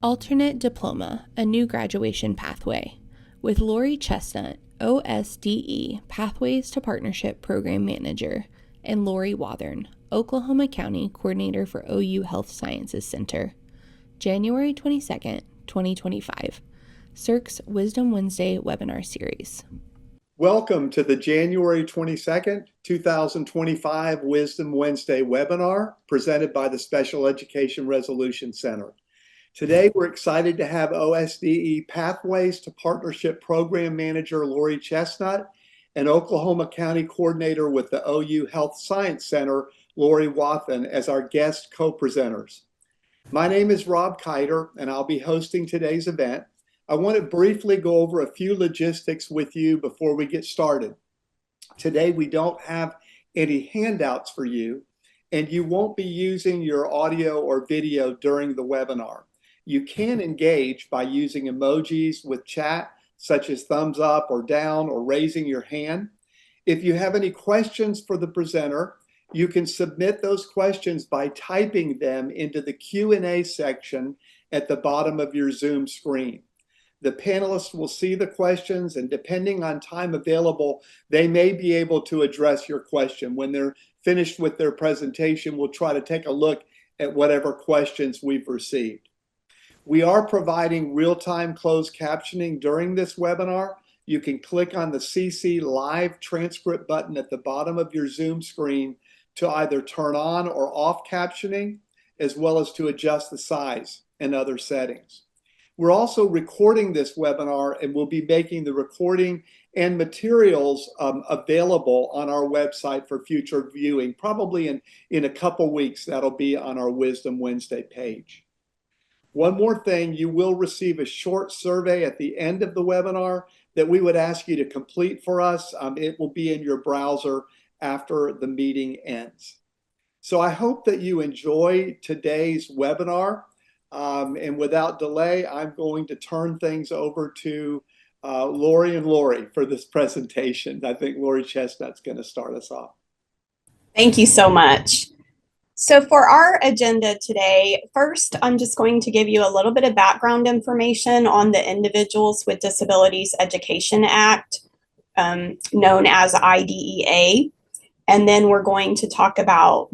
Alternate Diploma, a new graduation pathway, with Lori Chestnut, OSDE Pathways to Partnership Program Manager, and Lori Wathern, Oklahoma County Coordinator for OU Health Sciences Center. January 22nd, 2025. CERC's Wisdom Wednesday webinar series. Welcome to the January 22nd, 2025 Wisdom Wednesday webinar presented by the Special Education Resolution Center. Today, we're excited to have OSDE Pathways to Partnership Program Manager Lori Chestnut and Oklahoma County Coordinator with the OU Health Science Center, Lori Wathern, as our guest co-presenters. My name is Rob Kiter, and I'll be hosting today's event. I want to briefly go over a few logistics with you before we get started. Today, we don't have any handouts for you, and you won't be using your audio or video during the webinar. You can engage by using emojis with chat, such as thumbs up or down or raising your hand. If you have any questions for the presenter, you can submit those questions by typing them into the Q&A section at the bottom of your Zoom screen. The panelists will see the questions, and depending on time available, they may be able to address your question. When they're finished with their presentation, we'll try to take a look at whatever questions we've received. We are providing real-time closed captioning during this webinar. You can click on the CC Live Transcript button at the bottom of your Zoom screen to either turn on or off captioning, as well as to adjust the size and other settings. We're also recording this webinar, and we'll be making the recording and materials available on our website for future viewing. Probably in a couple weeks, that'll be on our Wisdom Wednesday page. One more thing, you will receive a short survey at the end of the webinar that we would ask you to complete for us. It will be in your browser after the meeting ends. So I hope that you enjoy today's webinar. And without delay, I'm going to turn things over to Lori and Lori for this presentation. I think Lori Chestnut's going to start us off. Thank you so much. So for our agenda today, first, I'm just going to give you a little bit of background information on the Individuals with Disabilities Education Act, known as IDEA. And then we're going to talk about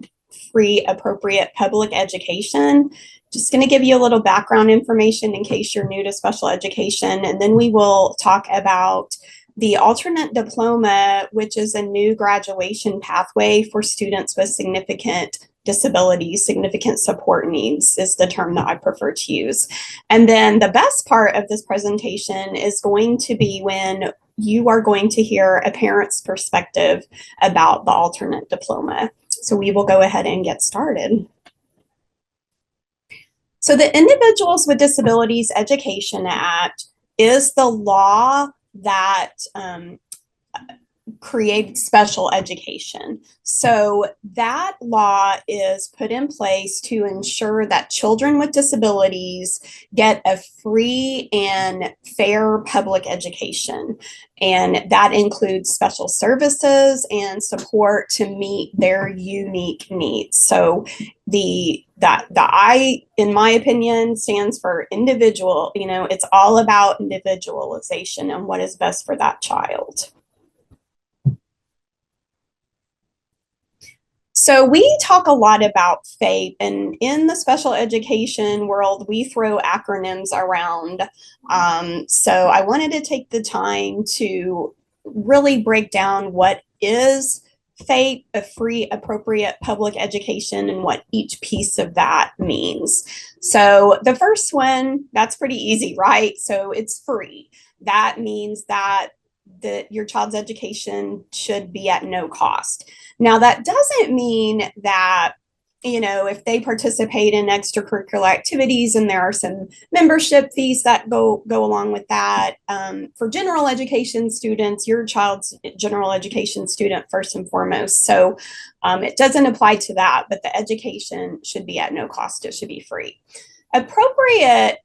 free, appropriate public education. Just going to give you a little background information in case you're new to special education. And then we will talk about the Alternate Diploma, which is a new graduation pathway for students with significant disabilities. Significant support needs is the term that I prefer to use. And then the best part of this presentation is going to be when you are going to hear a parent's perspective about the Alternate Diploma. So we will go ahead and get started. So the Individuals with Disabilities Education Act is the law that created special education. So that law is put in place to ensure that children with disabilities get a free and fair public education. And that includes special services and support to meet their unique needs. So the I, in my opinion, stands for individual. You know, it's all about individualization and what is best for that child. So we talk a lot about FAPE, and in the special education world, we throw acronyms around. So I wanted to take the time to really break down what is FAPE, a free, appropriate public education, and what each piece of that means. So the first one, that's pretty easy, right? So it's free. That means that your child's education should be at no cost. Now, that doesn't mean that, you know, if they participate in extracurricular activities and there are some membership fees that go along with that. For general education students, your child's general education student first and foremost. So it doesn't apply to that, but the education should be at no cost. It should be free. Appropriate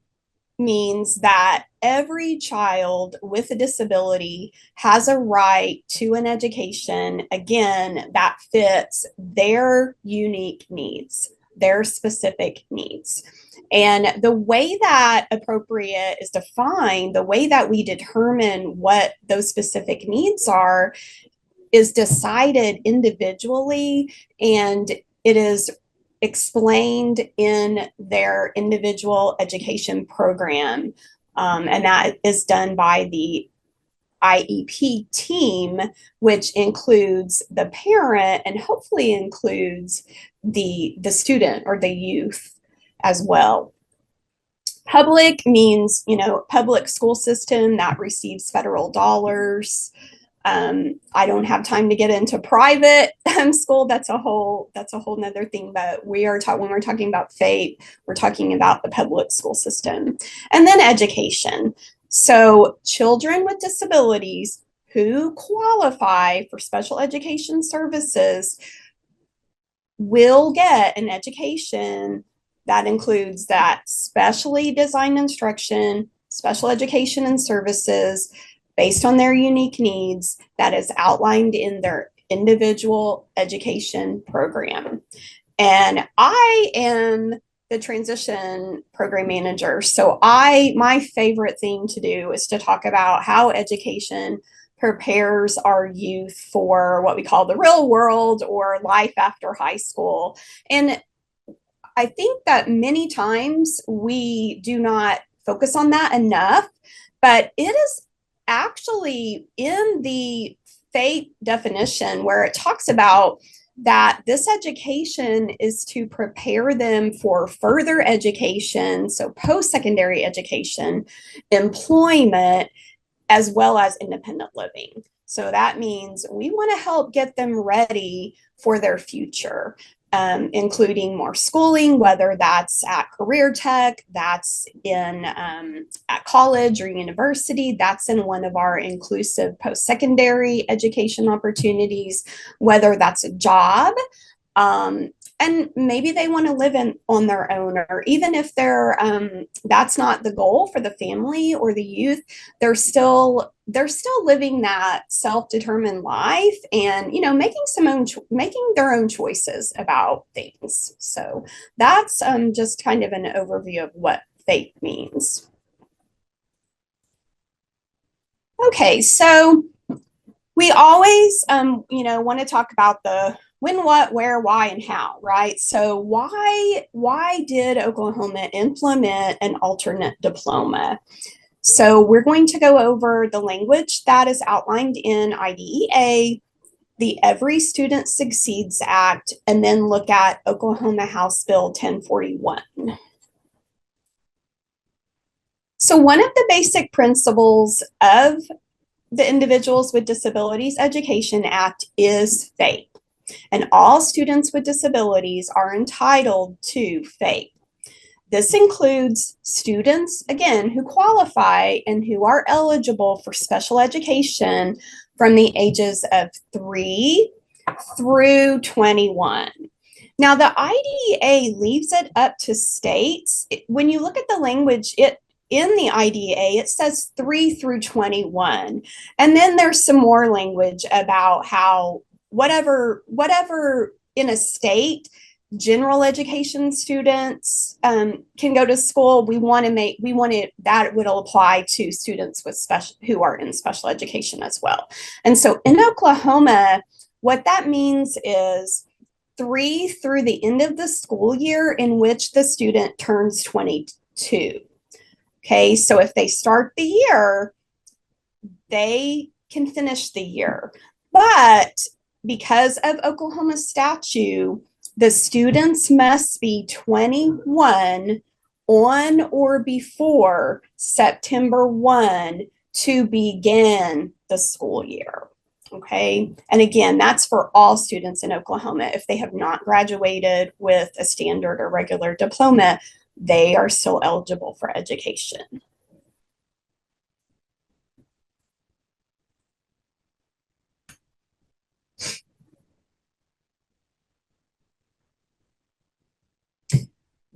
means that every child with a disability has a right to an education, again, that fits their unique needs, their specific needs. And the way that appropriate is defined, the way that we determine what those specific needs are, is decided individually, and it is explained in their individual education program. And that is done by the IEP team, which includes the parent and hopefully includes the student or the youth as well. Public means, public school system that receives federal dollars. I don't have time to get into private school. That's a whole nother thing. But when we're talking about FAPE, we're talking about the public school system. And then education. So children with disabilities who qualify for special education services will get an education that includes that specially designed instruction, special education and services based on their unique needs that is outlined in their individual education program. And I am the transition program manager. So my favorite thing to do is to talk about how education prepares our youth for what we call the real world or life after high school. And I think that many times we do not focus on that enough, but it is actually in the FAPE definition where it talks about that this education is to prepare them for further education, so post-secondary education, employment, as well as independent living. So that means we want to help get them ready for their future. Including more schooling, whether that's at career tech, that's in at college or university, that's in one of our inclusive post-secondary education opportunities, whether that's a job, and maybe they want to live on their own, or even if they're that's not the goal for the family or the youth, they're still living that self-determined life and making their own choices about things. So that's just kind of an overview of what FAPE means. Okay, so we always want to talk about the when, what, where, why, and how, right? So why did Oklahoma implement an alternate diploma? So we're going to go over the language that is outlined in IDEA, the Every Student Succeeds Act, and then look at Oklahoma House Bill 1041. So one of the basic principles of the Individuals with Disabilities Education Act is FAPE. And all students with disabilities are entitled to FAPE. This includes students, again, who qualify and who are eligible for special education from the ages of 3 through 21. Now, the IDEA leaves it up to states. When you look at the language, in the IDEA, it says 3 through 21. And then there's some more language about how whatever in a state, general education students can go to school. We want that would apply to students with who are in special education as well. And so in Oklahoma, what that means is 3 through the end of the school year in which the student turns 22. Okay, so if they start the year, they can finish the year. But because of Oklahoma statute, the students must be 21 on or before September 1 to begin the school year. Okay, and again, that's for all students in Oklahoma. If they have not graduated with a standard or regular diploma, they are still eligible for education.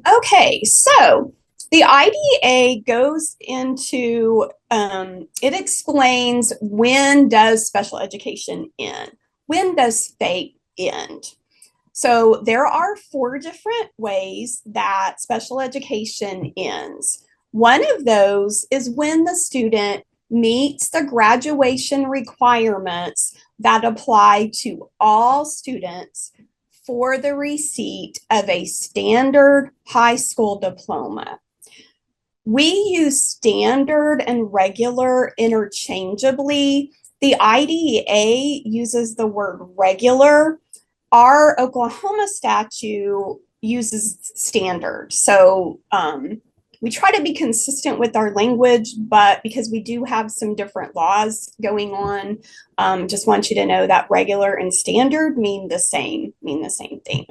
Okay, so the IDA goes into, it explains when does special education end? When does FAPE end? So there are 4 different ways that special education ends. One of those is when the student meets the graduation requirements that apply to all students for the receipt of a standard high school diploma. We use standard and regular interchangeably. The IDEA uses the word regular. Our Oklahoma statute uses standard. So we try to be consistent with our language, but because we do have some different laws going on, just want you to know that regular and standard mean the same thing.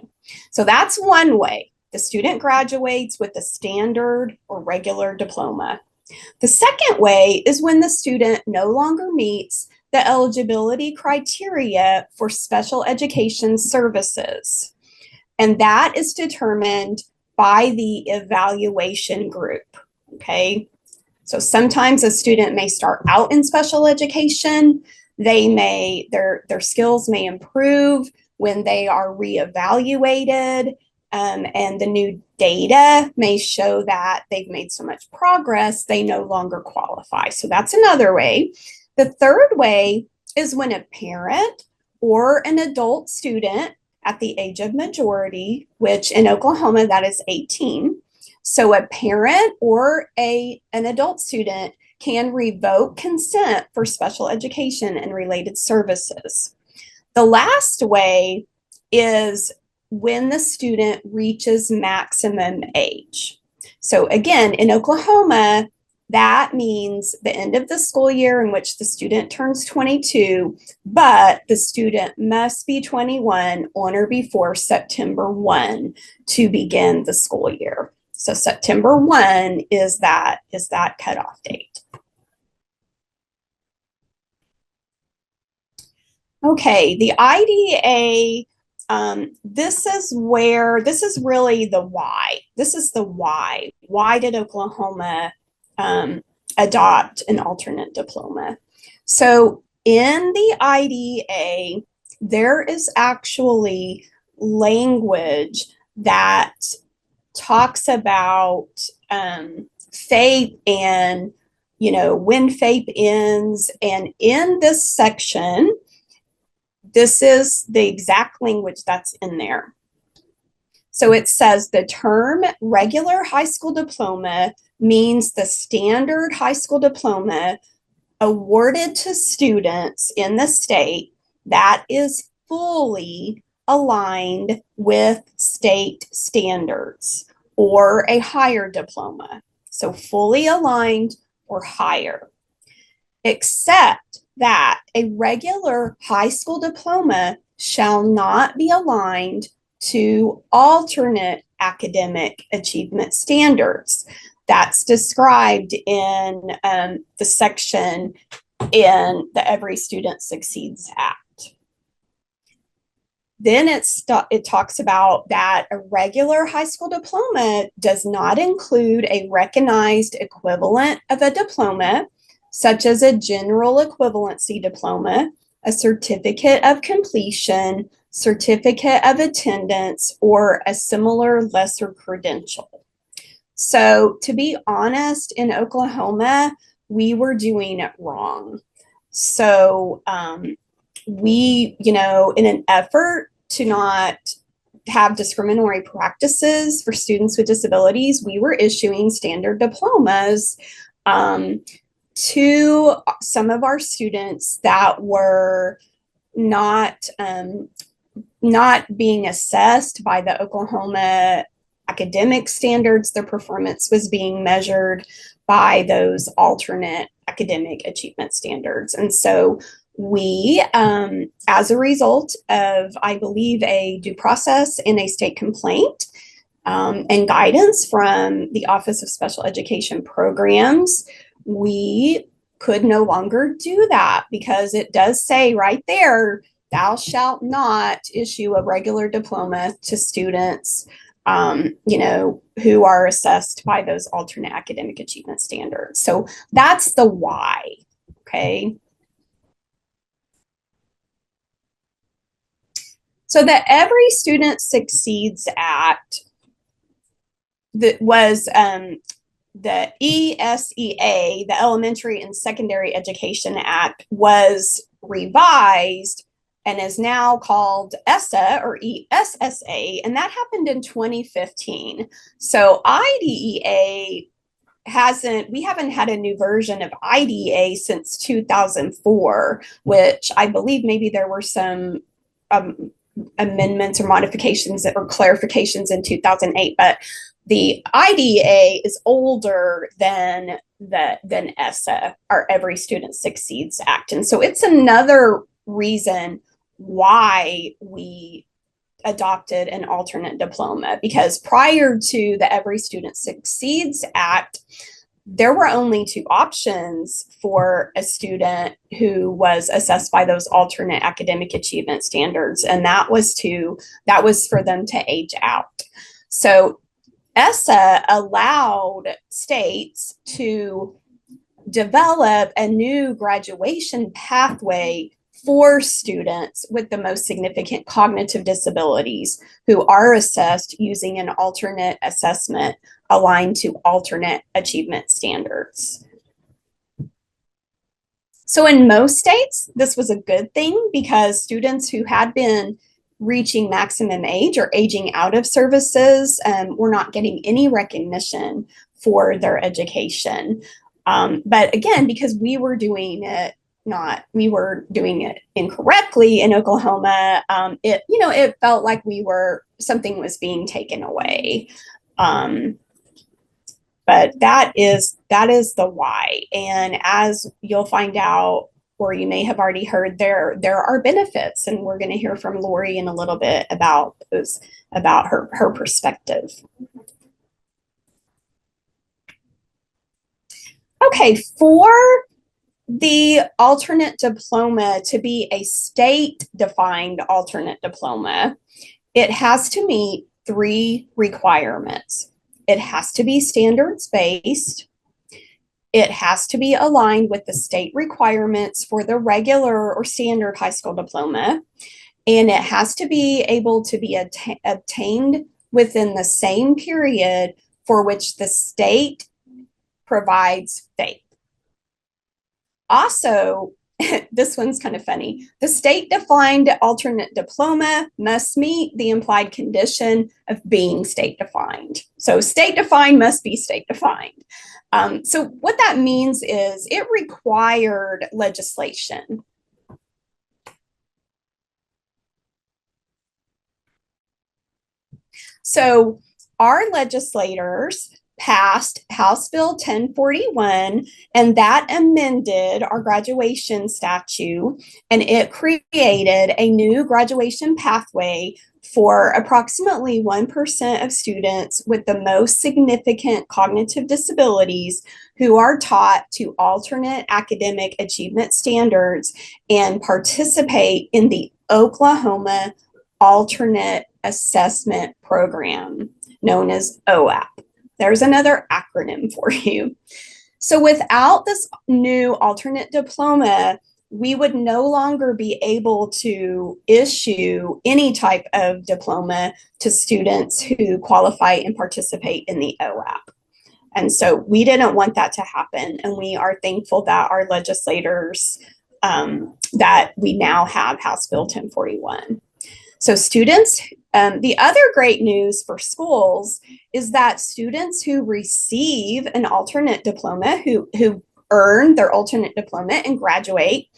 So that's one way. The student graduates with a standard or regular diploma. The second way is when the student no longer meets the eligibility criteria for special education services. And that is determined by the evaluation group, okay? So sometimes a student may start out in special education. Their skills may improve when they are reevaluated, and the new data may show that they've made so much progress, they no longer qualify. So that's another way. The third way is when a parent or an adult student at the age of majority, which in Oklahoma, that is 18. So a parent or an adult student can revoke consent for special education and related services. The last way is when the student reaches maximum age. So again, in Oklahoma, that means the end of the school year in which the student turns 22, but the student must be 21 on or before September 1 to begin the school year. So September 1 is that cutoff date. Okay, the IDEA, this is really the why. This is the why. Why did Oklahoma adopt an alternate diploma? So in the IDEA, there is actually language that talks about FAPE and, when FAPE ends. And in this section, this is the exact language that's in there. So it says the term regular high school diploma means the standard high school diploma awarded to students in the state that is fully aligned with state standards or a higher diploma. So fully aligned or higher, except that a regular high school diploma shall not be aligned to alternate academic achievement standards. That's described in the section in the Every Student Succeeds Act. Then it talks about that a regular high school diploma does not include a recognized equivalent of a diploma, such as a general equivalency diploma, a certificate of completion, certificate of attendance, or a similar lesser credential. So to be honest, in Oklahoma, we were doing it wrong. So we, in an effort to not have discriminatory practices for students with disabilities, we were issuing standard diplomas to some of our students that were not being assessed by the Oklahoma academic standards. Their performance was being measured by those alternate academic achievement standards. And so we, as a result of, I believe, a due process in a state complaint and guidance from the Office of Special Education Programs, we could no longer do that, because it does say right there, thou shalt not issue a regular diploma to students, who are assessed by those alternate academic achievement standards. So that's the why, okay? So the Every Student Succeeds Act that was the ESEA, the Elementary and Secondary Education Act, was revised and is now called ESSA or ESSA, and that happened in 2015. So IDEA we haven't had a new version of IDEA since 2004, which I believe maybe there were some amendments or modifications or clarifications in 2008, but the IDEA is older than ESSA, our Every Student Succeeds Act. And so it's another reason why we adopted an alternate diploma, because prior to the Every Student Succeeds Act, there were only two options for a student who was assessed by those alternate academic achievement standards, and that was for them to age out. So ESSA allowed states to develop a new graduation pathway for students with the most significant cognitive disabilities who are assessed using an alternate assessment aligned to alternate achievement standards. So in most states, this was a good thing because students who had been reaching maximum age or aging out of services were not getting any recognition for their education. But again, because we were doing it incorrectly in Oklahoma, it felt like something was being taken away. But that is the why. And as you'll find out, or you may have already heard, there are benefits, and we're going to hear from Lori in a little bit about her perspective. Okay, for the alternate diploma to be a state-defined alternate diploma, it has to meet 3 requirements. It has to be standards-based. It has to be aligned with the state requirements for the regular or standard high school diploma. And it has to be able to be obtained within the same period for which the state provides FAPE. Also, this one's kind of funny. The state-defined alternate diploma must meet the implied condition of being state-defined. So state-defined must be state-defined. So what that means is it required legislation. So our legislators passed House Bill 1041, and that amended our graduation statute, and it created a new graduation pathway for approximately 1% of students with the most significant cognitive disabilities who are taught to alternate academic achievement standards and participate in the Oklahoma Alternate Assessment Program, known as OAP. There's another acronym for you. So without this new alternate diploma, we would no longer be able to issue any type of diploma to students who qualify and participate in the OAP. And so we didn't want that to happen. And we are thankful that our legislators, that we now have House Bill 1041. So students, the other great news for schools is that students who receive an alternate diploma, who earn their alternate diploma and graduate,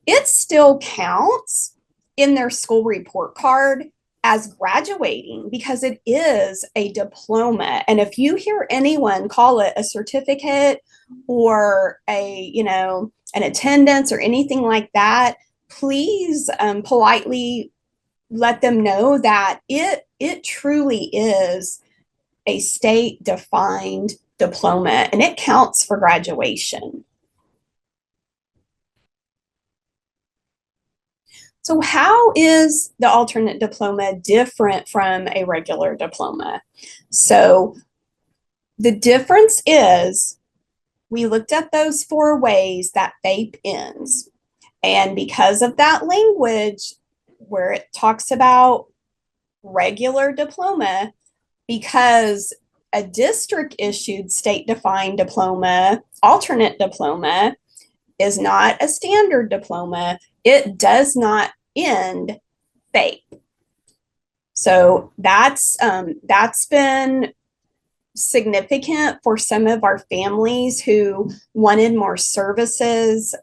it still counts in their school report card as graduating because it is a diploma. And if you hear anyone call it a certificate or an attendance or anything like that, please politely let them know that it truly is a state-defined diploma and it counts for graduation. So how is the alternate diploma different from a regular diploma? So the difference is we looked at those 4 ways that FAPE ends. And because of that language, where it talks about regular diploma, because a district issued state defined diploma, alternate diploma, is not a standard diploma. It does not end FAPE. So that's been significant for some of our families who wanted more services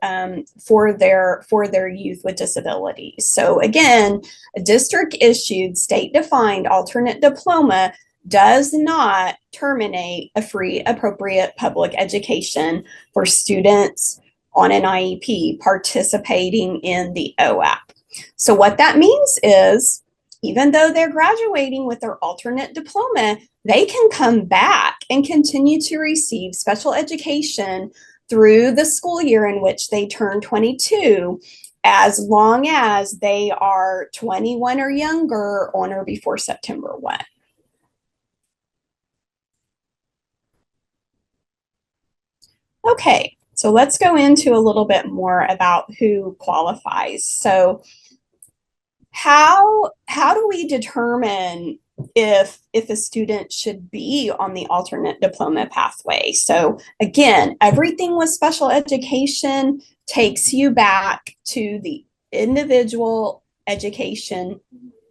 for their youth with disabilities. So again, a district issued state defined alternate diploma does not terminate a free appropriate public education for students on an IEP participating in the OAP. So what that means is, even though they're graduating with their alternate diploma, they can come back and continue to receive special education through the school year in which they turn 22, as long as they are 21 or younger on or before September 1. Okay, so let's go into a little bit more about who qualifies. So how do we determine if a student should be on the alternate diploma pathway? So again, everything with special education takes you back to the individual education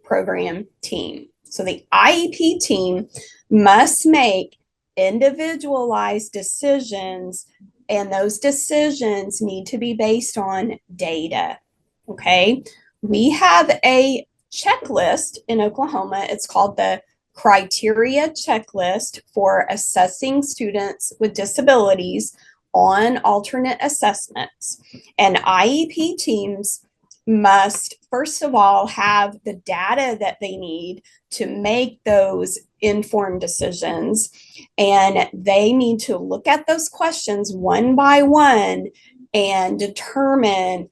program team. So the IEP team must make individualized decisions, and those decisions need to be based on data. Okay, we have a checklist in Oklahoma. It's called the criteria checklist for assessing students with disabilities on alternate assessments. And IEP teams must, first of all, have the data that they need to make those informed decisions. And they need to look at those questions one by one and determine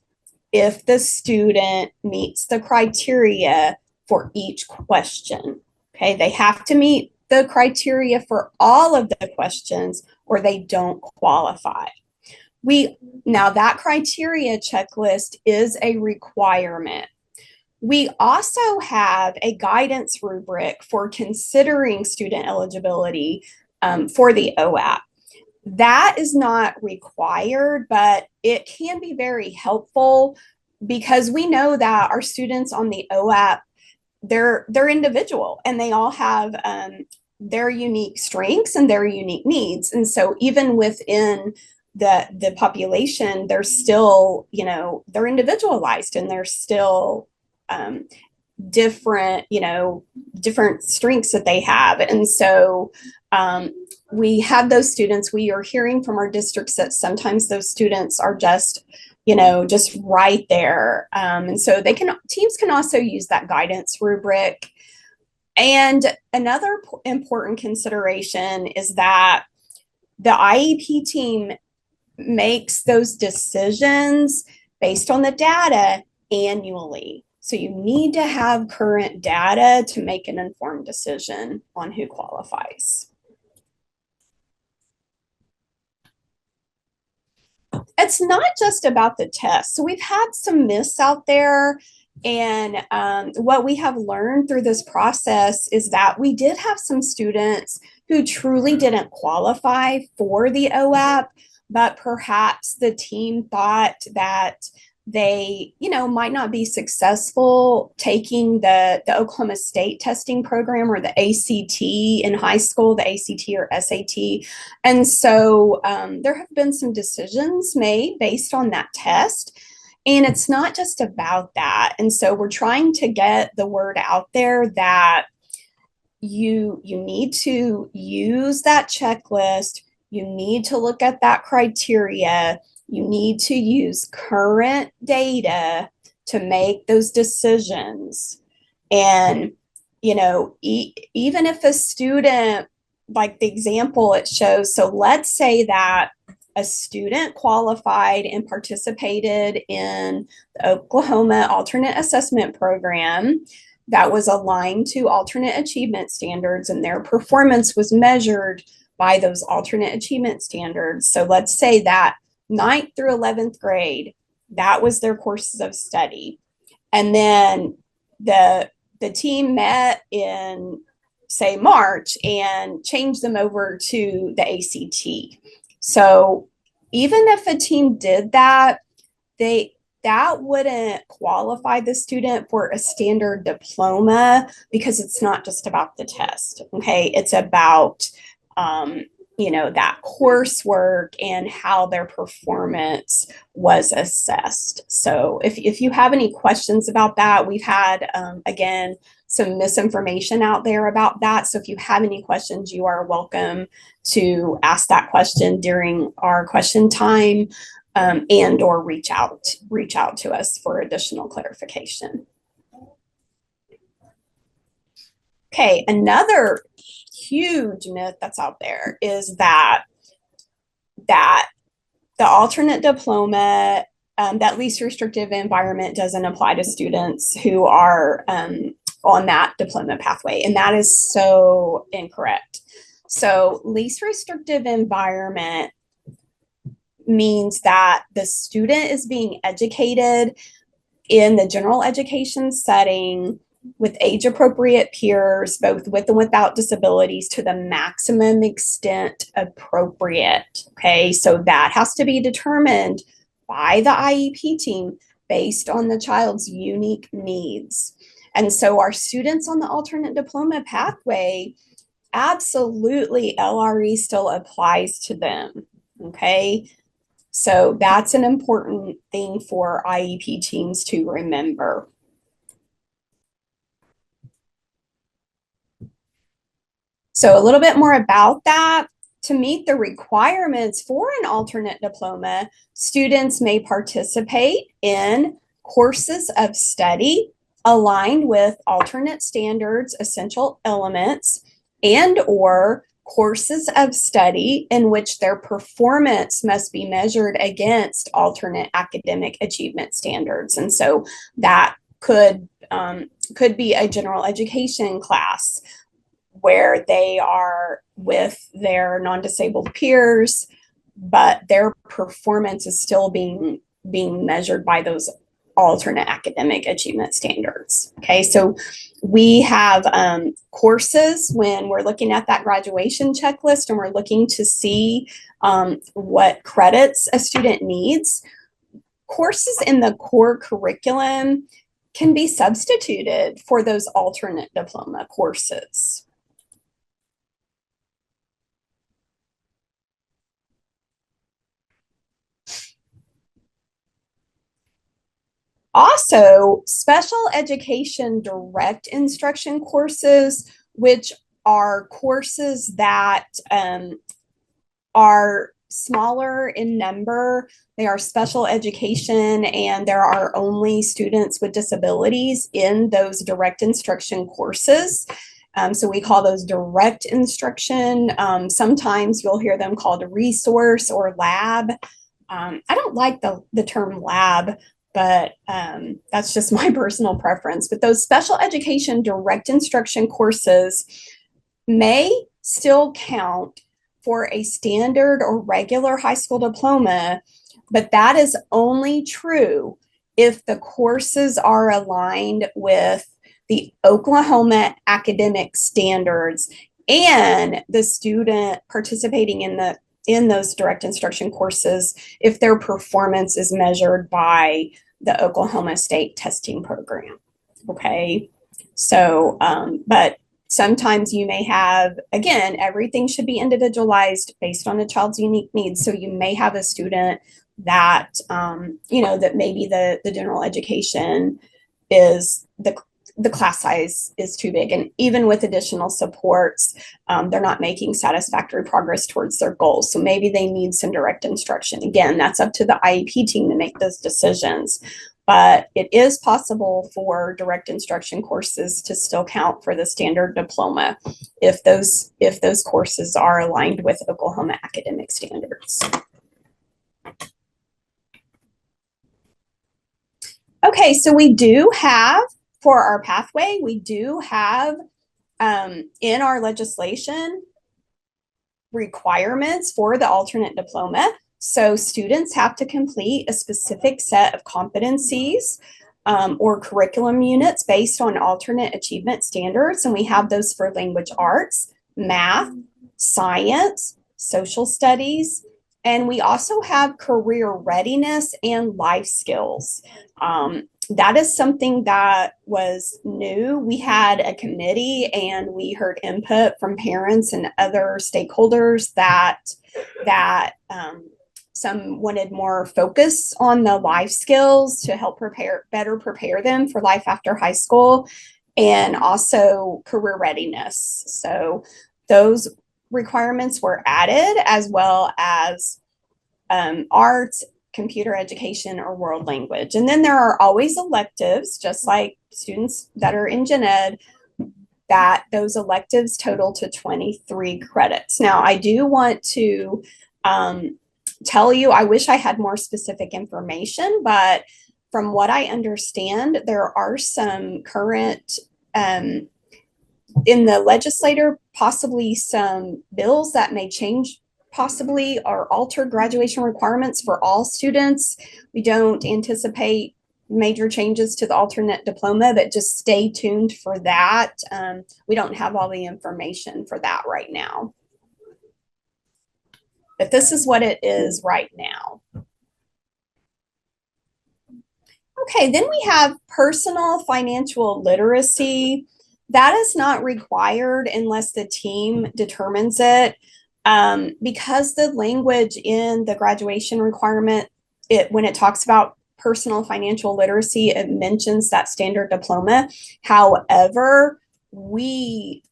if the student meets the criteria for each question. Okay, they have to meet the criteria for all of the questions or they don't qualify. Now that criteria checklist is a requirement. We also have a guidance rubric for considering student eligibility for the OAP. That is not required, but it can be very helpful because we know that our students on the OAP, they're individual and they all have their unique strengths and their unique needs. And so even within the population, they're still, they're individualized and they're still different strengths that they have. And so we have those students. We are hearing from our districts that sometimes those students are just right there. And so teams can also use that guidance rubric. And another important consideration is that the IEP team makes those decisions based on the data annually. So you need to have current data to make an informed decision on who qualifies. It's not just about the test. So we've had some myths out there. And what we have learned through this process is that we did have some students who truly didn't qualify for the OAP, but perhaps the team thought that they, might not be successful taking the Oklahoma State testing program or the ACT in high school, the ACT or SAT. And so there have been some decisions made based on that test. And it's not just about that. And so we're trying to get the word out there that you need to use that checklist. You need to look at that criteria. You need to use current data to make those decisions. And, even if a student, like the example it shows, so let's say that a student qualified and participated in the Oklahoma Alternate Assessment Program that was aligned to alternate achievement standards, and their performance was measured by those alternate achievement standards. So let's say that 9th through 11th grade, that was their courses of study. And then the the team met in, say, March and changed them over to the ACT. So even if a team did that, that wouldn't qualify the student for a standard diploma, because it's not just about the test. Okay, it's about that coursework and how their performance was assessed. So if you have any questions about that, we've had again some misinformation out there about that. So if you have any questions, you are welcome to ask that question during our question time, and or reach out to us for additional clarification. Okay, another huge myth that's out there is that the alternate diploma, that least restrictive environment, doesn't apply to students who are on that diploma pathway, and that is so incorrect. So least restrictive environment means that the student is being educated in the general education setting with age-appropriate peers, both with and without disabilities, to the maximum extent appropriate. Okay, so that has to be determined by the IEP team based on the child's unique needs. And so our students on the alternate diploma pathway, absolutely LRE still applies to them. Okay, so that's an important thing for IEP teams to remember. So a little bit more about that. To meet the requirements for an alternate diploma, students may participate in courses of study aligned with alternate standards, essential elements, and or courses of study in which their performance must be measured against alternate academic achievement standards. And so that could be a general education class where they are with their non-disabled peers, but their performance is still being measured by those alternate academic achievement standards. Okay, so we have courses when we're looking at that graduation checklist and we're looking to see what credits a student needs. Courses in the core curriculum can be substituted for those alternate diploma courses. Also, special education direct instruction courses, which are courses that are smaller in number. They are special education, and there are only students with disabilities in those direct instruction courses. So we call those direct instruction. Sometimes you'll hear them called a resource or lab. I don't like the term lab, but that's just my personal preference. But those special education direct instruction courses may still count for a standard or regular high school diploma, but that is only true if the courses are aligned with the Oklahoma academic standards and the student participating in those direct instruction courses, if their performance is measured by the Oklahoma State testing program. Okay, so but sometimes you may have, again, everything should be individualized based on a child's unique needs. So you may have a student that that maybe the general education is the class size is too big, and even with additional supports, they're not making satisfactory progress towards their goals. So maybe they need some direct instruction. Again, that's up to the IEP team to make those decisions. But it is possible for direct instruction courses to still count for the standard diploma if those courses are aligned with Oklahoma academic standards. Okay, so we do have, for our pathway, we do have in our legislation requirements for the alternate diploma. So students have to complete a specific set of competencies or curriculum units based on alternate achievement standards. And we have those for language arts, math, science, social studies, and we also have career readiness and life skills. That is something that was new. We had a committee and we heard input from parents and other stakeholders that some wanted more focus on the life skills to help better prepare them for life after high school, and also career readiness. So those requirements were added, as well as arts, computer education, or world language. And then there are always electives, just like students that are in gen ed, that those electives total to 23 credits. Now, I do want to tell you, I wish I had more specific information, but from what I understand, there are some current in the legislature, possibly some bills that may change possibly or alter graduation requirements for all students. We don't anticipate major changes to the alternate diploma, but just stay tuned for that. We don't have all the information for that right now. But this is what it is right now. Okay, then we have personal financial literacy. That is not required unless the team determines it. Because the language in the graduation requirement, when it talks about personal financial literacy, it mentions that standard diploma. However, we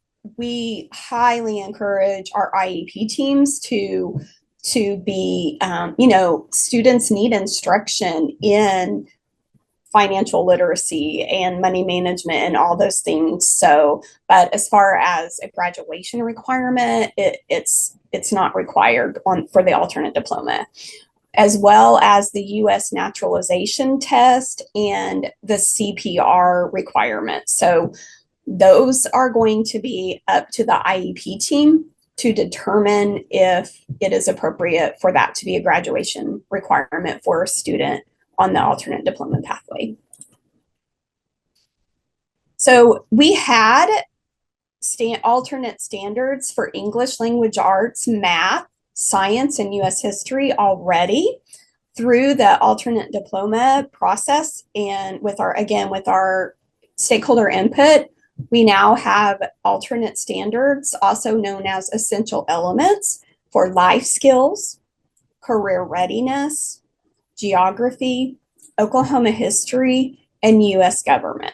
highly encourage our IEP teams to be, students need instruction in financial literacy and money management and all those things. So, but as far as a graduation requirement, it's not required for the alternate diploma, as well as the U.S. naturalization test and the CPR requirements. So those are going to be up to the IEP team to determine if it is appropriate for that to be a graduation requirement for a student on the alternate diploma pathway. So we had alternate standards for English language arts, math, science, and U.S. history already through the alternate diploma process. And with our stakeholder input, we now have alternate standards, also known as essential elements, for life skills, career readiness, geography, Oklahoma history, and U.S. government.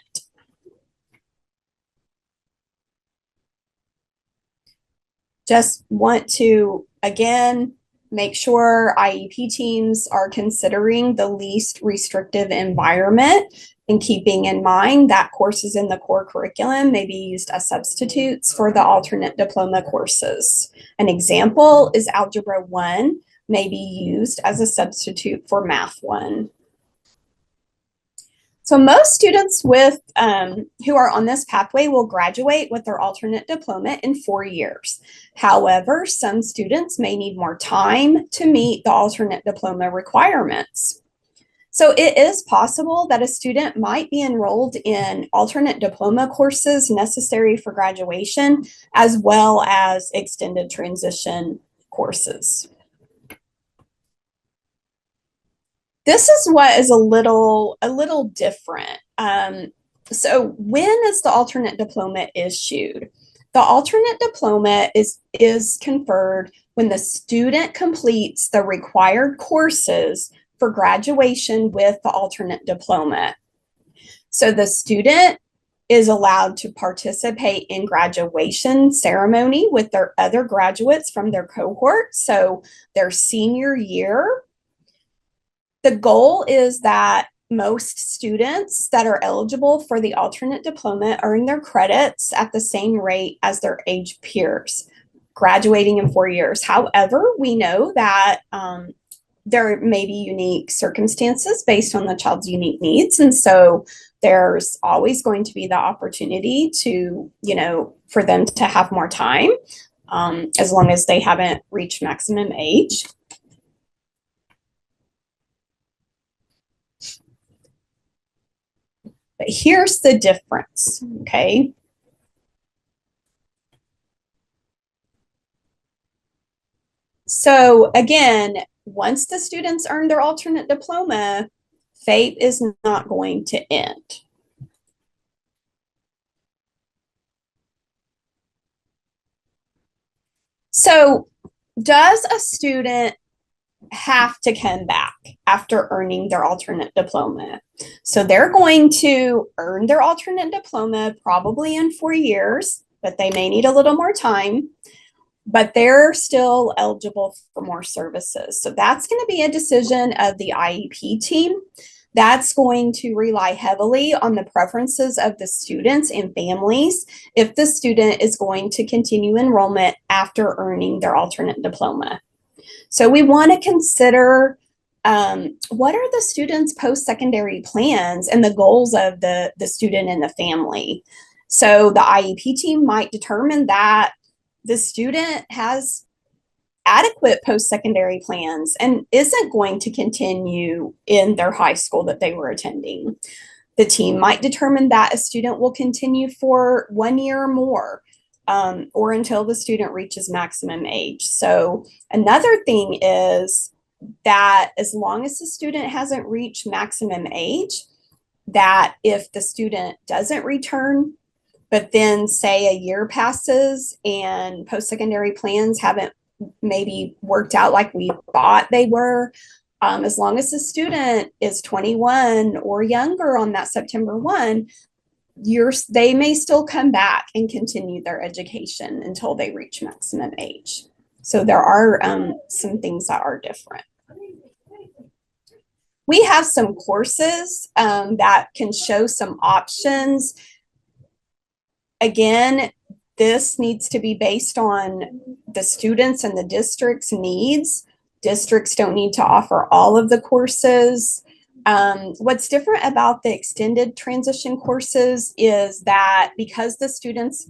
Just want to, again, make sure IEP teams are considering the least restrictive environment and keeping in mind that courses in the core curriculum may be used as substitutes for the alternate diploma courses. An example is Algebra 1 may be used as a substitute for Math 1. So most students who are on this pathway will graduate with their alternate diploma in 4 years. However, some students may need more time to meet the alternate diploma requirements. So it is possible that a student might be enrolled in alternate diploma courses necessary for graduation, as well as extended transition courses. This is what is a little different. So when is the alternate diploma issued? The alternate diploma is conferred when the student completes the required courses for graduation with the alternate diploma. So the student is allowed to participate in graduation ceremony with their other graduates from their cohort. So their senior year. The goal is that most students that are eligible for the alternate diploma earn their credits at the same rate as their age peers, graduating in 4 years. However, we know that there may be unique circumstances based on the child's unique needs. And so there's always going to be the opportunity to, for them to have more time, as long as they haven't reached maximum age. But here's the difference, okay? So again, once the students earn their alternate diploma, FAPE is not going to end. So does a student have to come back after earning their alternate diploma? So they're going to earn their alternate diploma probably in 4 years, but they may need a little more time, but they're still eligible for more services. So that's going to be a decision of the IEP team. That's going to rely heavily on the preferences of the students and families if the student is going to continue enrollment after earning their alternate diploma. So we want to consider what are the students' post-secondary plans and the goals of the student and the family. So the IEP team might determine that the student has adequate post-secondary plans and isn't going to continue in their high school that they were attending. The team might determine that a student will continue for 1 year or more, or until the student reaches maximum age. So another thing is that as long as the student hasn't reached maximum age, that if the student doesn't return, but then say a year passes and post-secondary plans haven't maybe worked out like we thought they were, as long as the student is 21 or younger on that September 1, they may still come back and continue their education until they reach maximum age. So there are some things that are different. We have some courses that can show some options. Again, this needs to be based on the students and the district's needs. Districts don't need to offer all of the courses. What's different about the extended transition courses is that because the students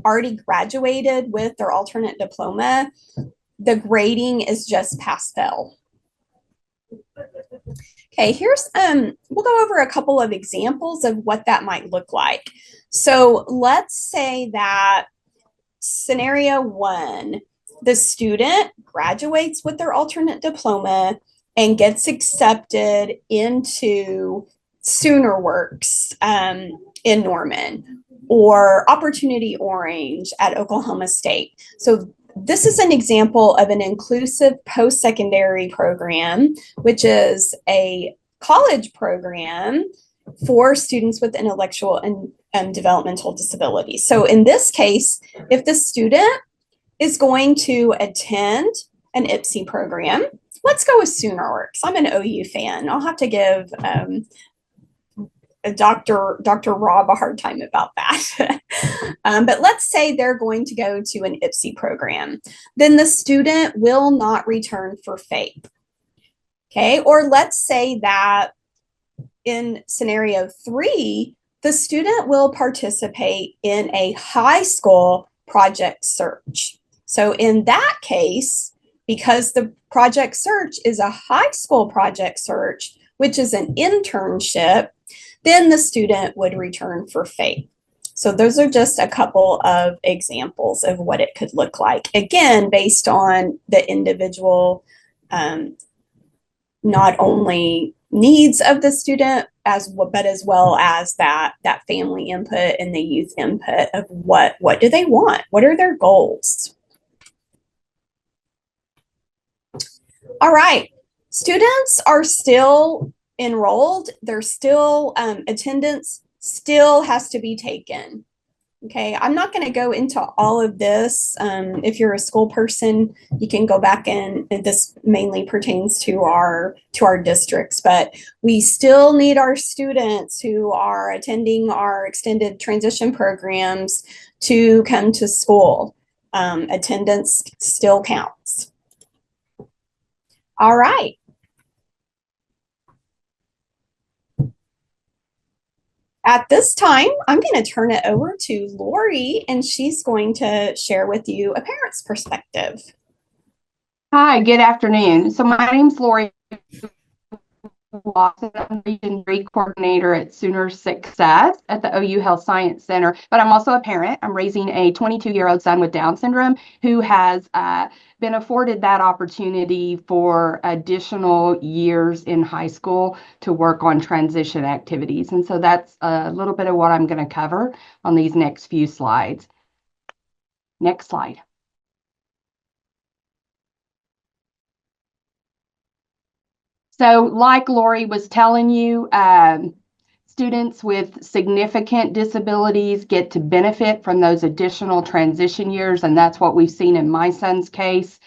already graduated with their alternate diploma, the grading is just pass-fail. Okay, here's, we'll go over a couple of examples of what that might look like. So let's say that scenario 1, the student graduates with their alternate diploma and gets accepted into Sooner Works in Norman or Opportunity Orange at Oklahoma State. So this is an example of an inclusive post-secondary program, which is a college program for students with intellectual and developmental disabilities. So in this case, if the student is going to attend an IPSI program, let's go with Sooner Works. I'm an OU fan. I'll have to give Dr. Rob a hard time about that. But let's say they're going to go to an IPSI program. Then the student will not return for FAPE. Okay, or let's say that in scenario 3, the student will participate in a high school project search. So in that case, because the project search is a high school project search, which is an internship, then the student would return for FAPE. So those are just a couple of examples of what it could look like. Again, based on the individual, not only needs of the student, but as well as that family input and the youth input of what do they want? What are their goals? All right, students are still enrolled. They're still, attendance still has to be taken. Okay, I'm not going to go into all of this. If you're a school person, you can go back and this mainly pertains to our districts, but we still need our students who are attending our extended transition programs to come to school. Attendance still counts. All right. At this time, I'm going to turn it over to Lori, and she's going to share with you a parent's perspective. Hi, good afternoon. So my name's Lori. Lawson. I'm the Region 3 coordinator at Sooner Success at the OU Health Science Center, but I'm also a parent. I'm raising a 22-year-old son with Down syndrome who has been afforded that opportunity for additional years in high school to work on transition activities. And so that's a little bit of what I'm going to cover on these next few slides. Next slide. So like Lori was telling you, students with significant disabilities get to benefit from those additional transition years, and that's what we've seen in my son's case.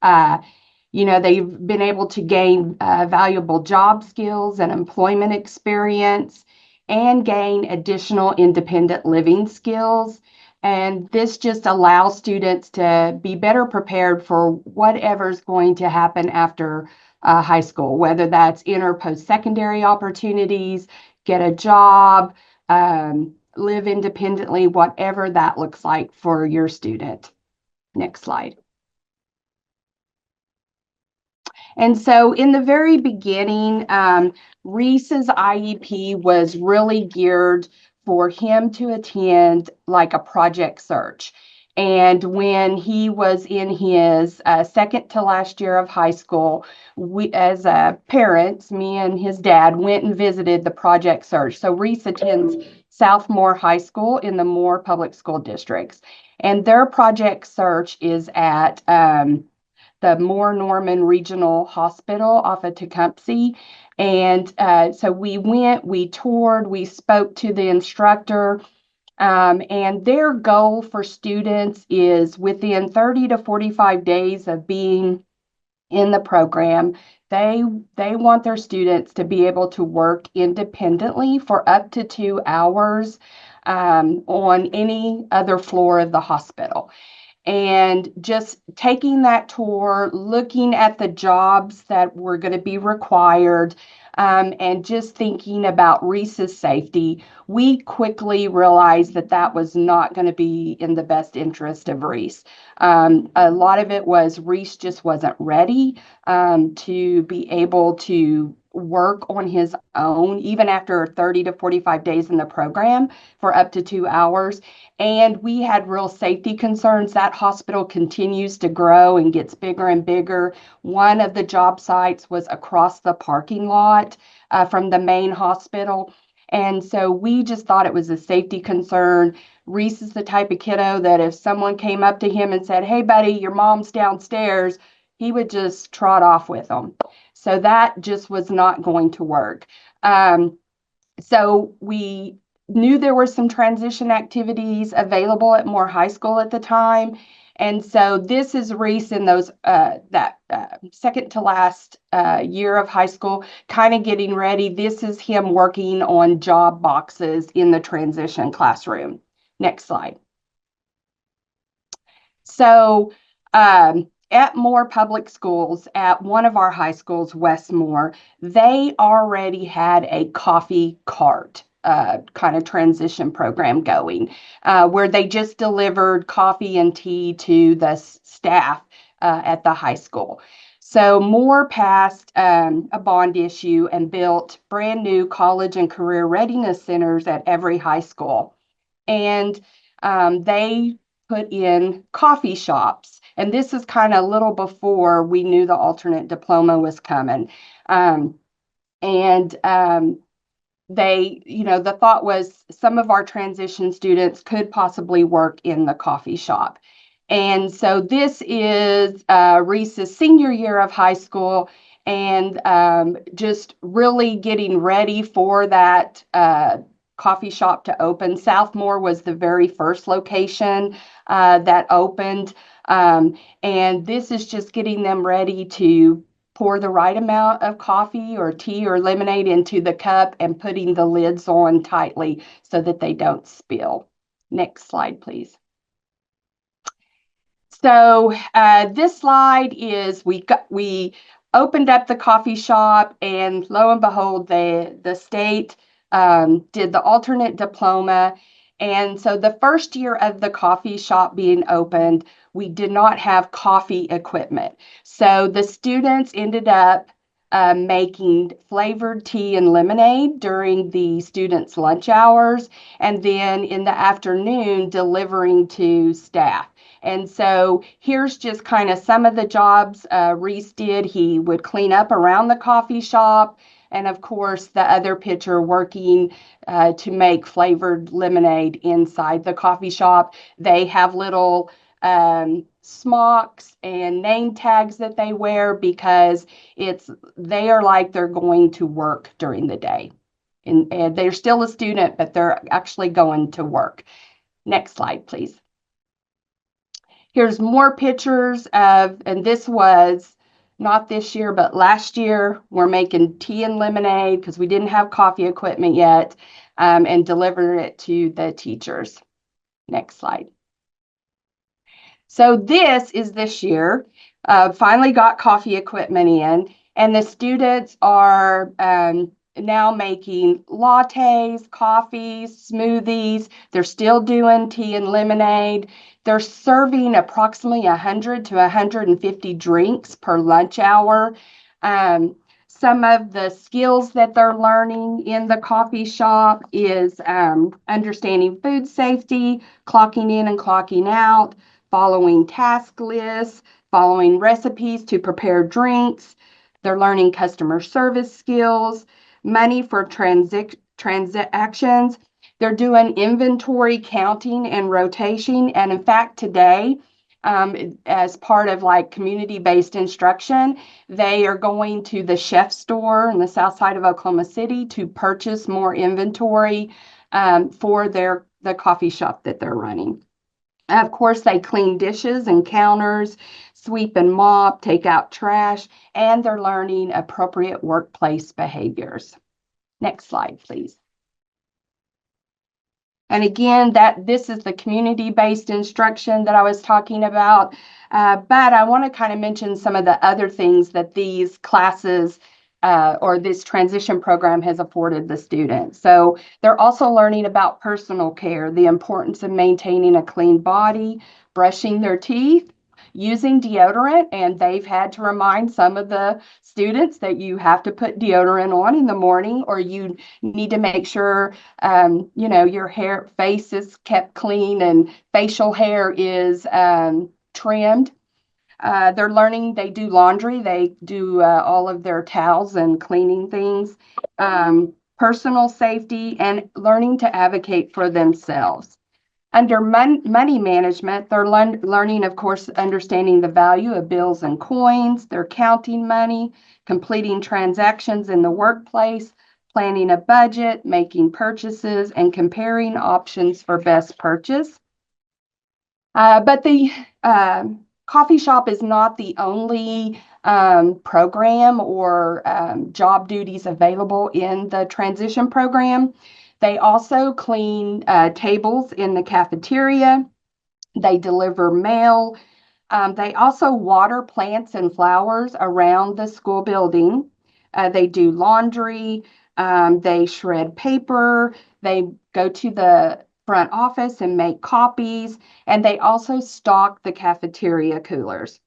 They've been able to gain valuable job skills and employment experience and gain additional independent living skills. And this just allows students to be better prepared for whatever's going to happen after high school, whether that's inter post-secondary opportunities, get a job, live independently, whatever that looks like for your student. Next slide. And so in the very beginning, Reese's IEP was really geared for him to attend like a project search. And when he was in his second to last year of high school, we, as parents, me and his dad, went and visited the project search. So Reese attends South Moore High School in the Moore Public School Districts. And their project search is at the Moore Norman Regional Hospital off of Tecumseh. And so we went, we toured, we spoke to the instructor. And their goal for students is within 30 to 45 days of being in the program, they want their students to be able to work independently for up to 2 hours on any other floor of the hospital. And just taking that tour, looking at the jobs that were going to be required, and just thinking about Reese's safety, we quickly realized that that was not going to be in the best interest of Reese. A lot of it was Reese just wasn't ready to be able to work on his own, even after 30 to 45 days in the program for up to 2 hours. And we had real safety concerns. That hospital continues to grow and gets bigger and bigger. One of the job sites was across the parking lot from the main hospital. And so we just thought it was a safety concern. Reese is the type of kiddo that if someone came up to him and said, "Hey, buddy, your mom's downstairs," he would just trot off with them. So that just was not going to work. So we knew there were some transition activities available at Moore High School at the time. And so this is Reese in those second to last year of high school, kind of getting ready. This is him working on job boxes in the transition classroom. Next slide. So at Moore Public Schools, at one of our high schools, Westmore, they already had a coffee cart kind of transition program going where they just delivered coffee and tea to the staff at the high school. So Moore passed a bond issue and built brand new college and career readiness centers at every high school. And they put in coffee shops. And this is kind of a little before we knew the alternate diploma was coming. The thought was some of our transition students could possibly work in the coffee shop. And so this is Reese's senior year of high school, and just really getting ready for that coffee shop to open. Southmore was the very first location that opened. And this is just getting them ready to pour the right amount of coffee or tea or lemonade into the cup and putting the lids on tightly so that they don't spill. Next slide, please. So this slide is we opened up the coffee shop, and lo and behold, the state did the alternate diploma. And so the first year of the coffee shop being opened, we did not have coffee equipment. So the students ended up making flavored tea and lemonade during the students' lunch hours, and then in the afternoon delivering to staff. And so here's just kind of some of the jobs Reese did. He would clean up around the coffee shop, and of course the other pitcher working to make flavored lemonade inside the coffee shop. They have little smocks and name tags that they wear because they are like they're going to work during the day. And they're still a student, but they're actually going to work. Next slide, please. Here's more pictures of, and this was not this year, but last year, we're making tea and lemonade because we didn't have coffee equipment yet, and delivering it to the teachers. Next slide. So this is this year. Finally got coffee equipment in, and the students are now making lattes, coffees, smoothies. They're still doing tea and lemonade. They're serving approximately 100 to 150 drinks per lunch hour. Some of the skills that they're learning in the coffee shop is understanding food safety, clocking in and clocking out, following task lists, following recipes to prepare drinks. They're learning customer service skills, money for transactions. They're doing inventory counting and rotation. And in fact, today, as part of like community-based instruction, they are going to the chef store in the south side of Oklahoma City to purchase more inventory for the coffee shop that they're running. Of course, they clean dishes and counters, sweep and mop, take out trash, and they're learning appropriate workplace behaviors. Next slide, please. And again, this is the community-based instruction that I was talking about. But I want to kind of mention some of the other things that these classes or this transition program has afforded the students. So they're also learning about personal care, the importance of maintaining a clean body, brushing their teeth, using deodorant, and they've had to remind some of the students that you have to put deodorant on in the morning, or you need to make sure your face is kept clean and facial hair is trimmed. They're learning, they do laundry, they do all of their towels and cleaning things, personal safety, and learning to advocate for themselves. Under money management, they're learning, of course, understanding the value of bills and coins. They're counting money, completing transactions in the workplace, planning a budget, making purchases, and comparing options for best purchase. But the coffee shop is not the only program or job duties available in the transition program. They also clean tables in the cafeteria. They deliver mail. They also water plants and flowers around the school building. They do laundry. They shred paper. They go to the front office and make copies. And they also stock the cafeteria coolers.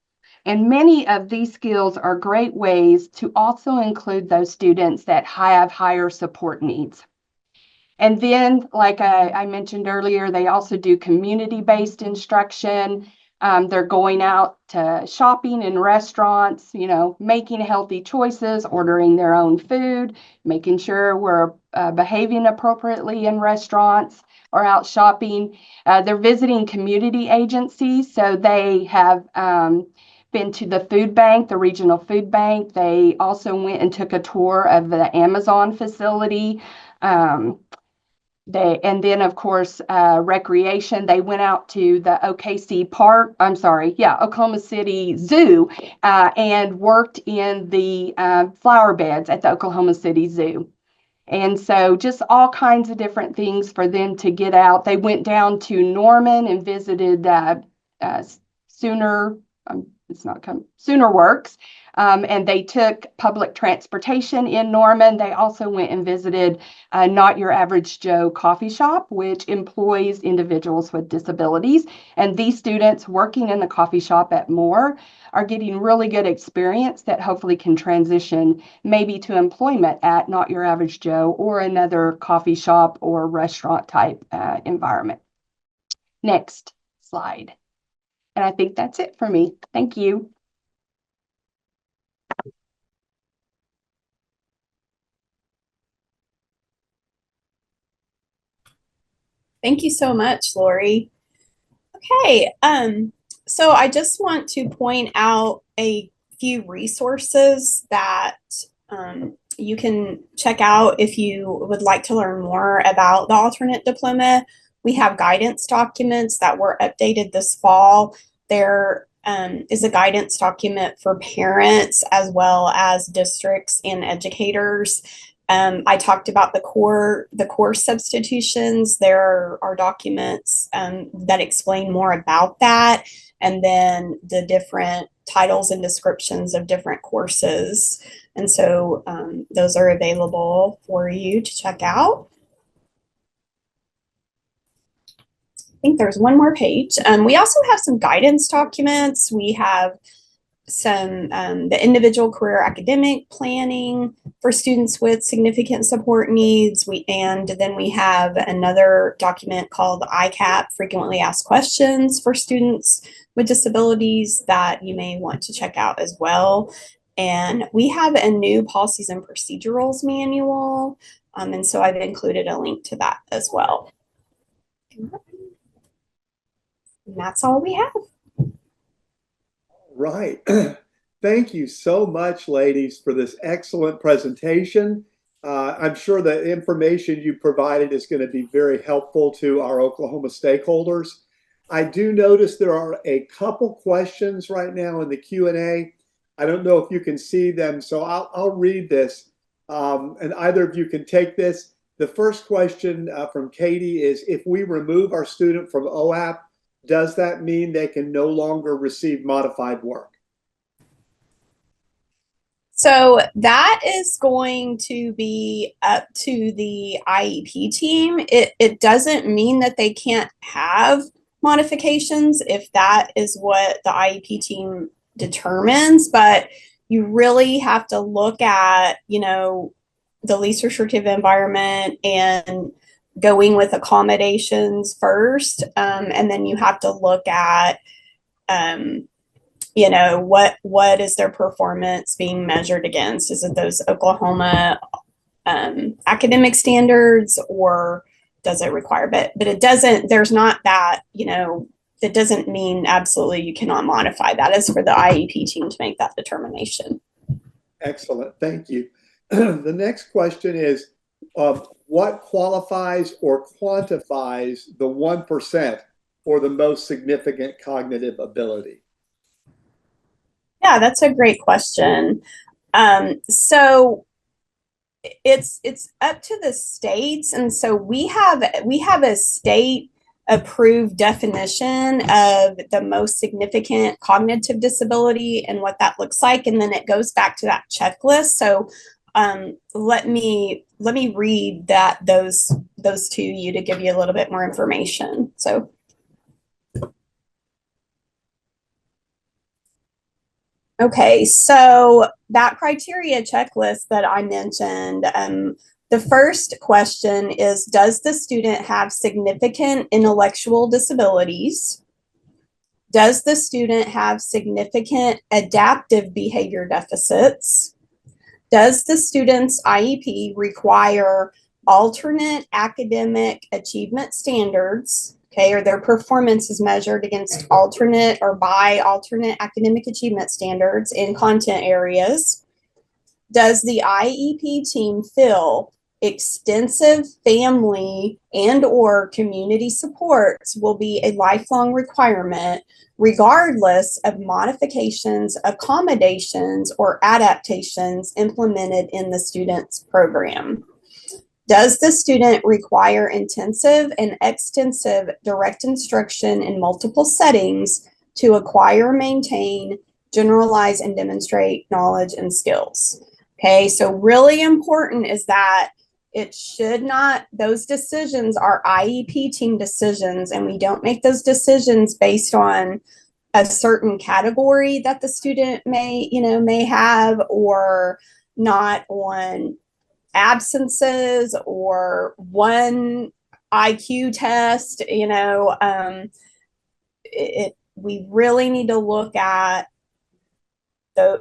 And many of these skills are great ways to also include those students that have higher support needs. And then, like I mentioned earlier, they also do community-based instruction. They're going out to shopping in restaurants, making healthy choices, ordering their own food, making sure we're behaving appropriately in restaurants or out shopping. They're visiting community agencies, so they have been to the food bank, the regional food bank. They also went and took a tour of the Amazon facility. And then, of course, recreation. They went out to the Oklahoma City Zoo and worked in the flower beds at the Oklahoma City Zoo. And so just all kinds of different things for them to get out. They went down to Norman and visited Sooner Works and they took public transportation in Norman. They also went and visited Not Your Average Joe coffee shop, which employs individuals with disabilities. And these students working in the coffee shop at Moore are getting really good experience that hopefully can transition maybe to employment at Not Your Average Joe or another coffee shop or restaurant type environment. Next slide. And I think that's it for me. Thank you. Thank you so much, Lori. Okay, so I just want to point out a few resources that you can check out if you would like to learn more about the alternate diploma. We have guidance documents that were updated this fall. There is a guidance document for parents as well as districts and educators. I talked about the course substitutions. There are documents that explain more about that, and then the different titles and descriptions of different courses. And so those are available for you to check out. I think there's one more page. We also have some guidance documents. We have some the individual career academic planning for students with significant support needs. And then we have another document called ICAP, frequently asked questions for students with disabilities, that you may want to check out as well. And we have a new policies and procedurals manual. And so I've included a link to that as well. And that's all we have. Right. Thank you so much, ladies, for this excellent presentation. I'm sure the information you provided is going to be very helpful to our Oklahoma stakeholders. I do notice there are a couple questions right now in the Q&A. I don't know if you can see them, so I'll read this, and either of you can take this. The first question from Katie is, if we remove our student from OAP, does that mean they can no longer receive modified work? So that is going to be up to the IEP team. It doesn't mean that they can't have modifications if that is what the IEP team determines, but you really have to look at, you know, the least restrictive environment and going with accommodations first. And then you have to look at, you know, what is their performance being measured against? Is it those Oklahoma academic standards, or does it require, but it doesn't, there's not that, you know, that doesn't mean absolutely you cannot modify. That is for the IEP team to make that determination. Excellent, thank you. The next question is, what qualifies or quantifies the 1% for the most significant cognitive ability? Yeah, that's a great question. So it's up to the states, and so we have a state approved definition of the most significant cognitive disability and what that looks like, and then it goes back to that checklist. So let me read those to you to give you a little bit more information. So okay, so that criteria checklist that I mentioned, the first question is, does the student have significant intellectual disabilities? Does the student have significant adaptive behavior deficits? Does the student's IEP require alternate academic achievement standards? Okay, or their performance is measured against alternate or by alternate academic achievement standards in content areas? Does the IEP team feel extensive family and or community supports will be a lifelong requirement regardless of modifications, accommodations, or adaptations implemented in the student's program? Does the student require intensive and extensive direct instruction in multiple settings to acquire, maintain, generalize and demonstrate knowledge and skills. Okay, so really important is that it should not, those decisions are IEP team decisions, and we don't make those decisions based on a certain category that the student may have, or not on absences or one IQ test. We really need to look at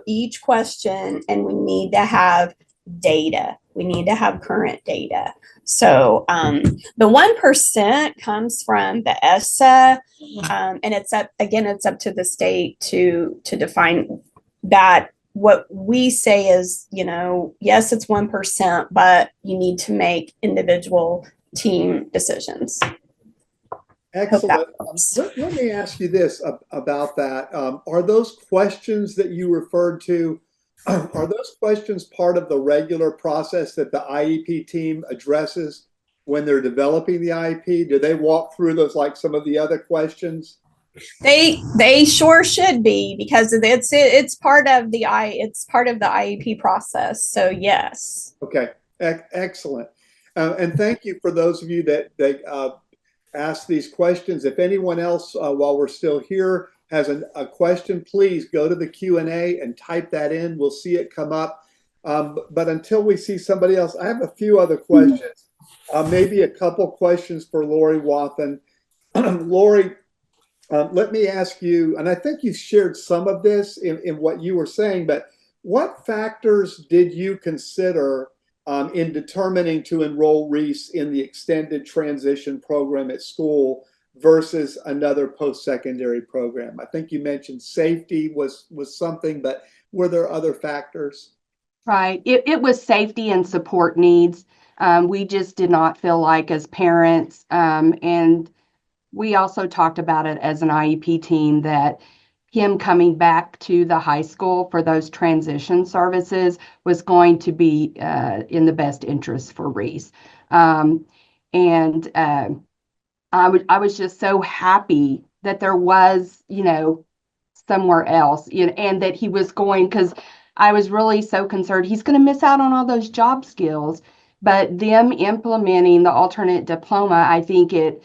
each question, and we need to have data. We need to have current data. So the 1% comes from the ESSA, and it's up to the state to define that. What we say is, yes, it's 1%, but you need to make individual team decisions. Excellent. Let me ask you this about that. Are those questions that you referred to, are those questions part of the regular process that the IEP team addresses when they're developing the IEP? Do they walk through those like some of the other questions? They sure should be, because it's part of the IEP process. So yes. Okay, excellent. And thank you for those of you that ask these questions. If anyone else, while we're still here, has a question, please go to the Q&A and type that in. We'll see it come up. But until we see somebody else, I have a few other questions. Maybe a couple questions for Lori Wathen. Lori, let me ask you, and I think you shared some of this in what you were saying, but what factors did you consider in determining to enroll Reese in the extended transition program at school versus another post-secondary program? I think you mentioned safety was something, but were there other factors? Right. It was safety and support needs. We just did not feel like, as parents, and we also talked about it as an IEP team, that him coming back to the high school for those transition services was going to be in the best interest for Reese. And I was just so happy that there was, somewhere else, and that he was going, because I was really so concerned he's going to miss out on all those job skills. But them implementing the alternate diploma, I think it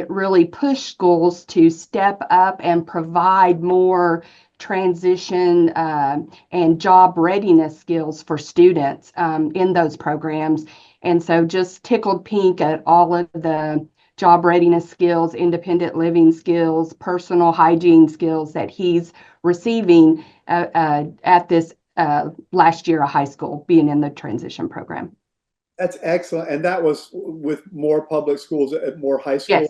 really pushed schools to step up and provide more transition and job readiness skills for students in those programs. And so just tickled pink at all of the job readiness skills, independent living skills, personal hygiene skills that he's receiving at this last year of high school, being in the transition program. That's excellent. And that was with more public schools at more high schools?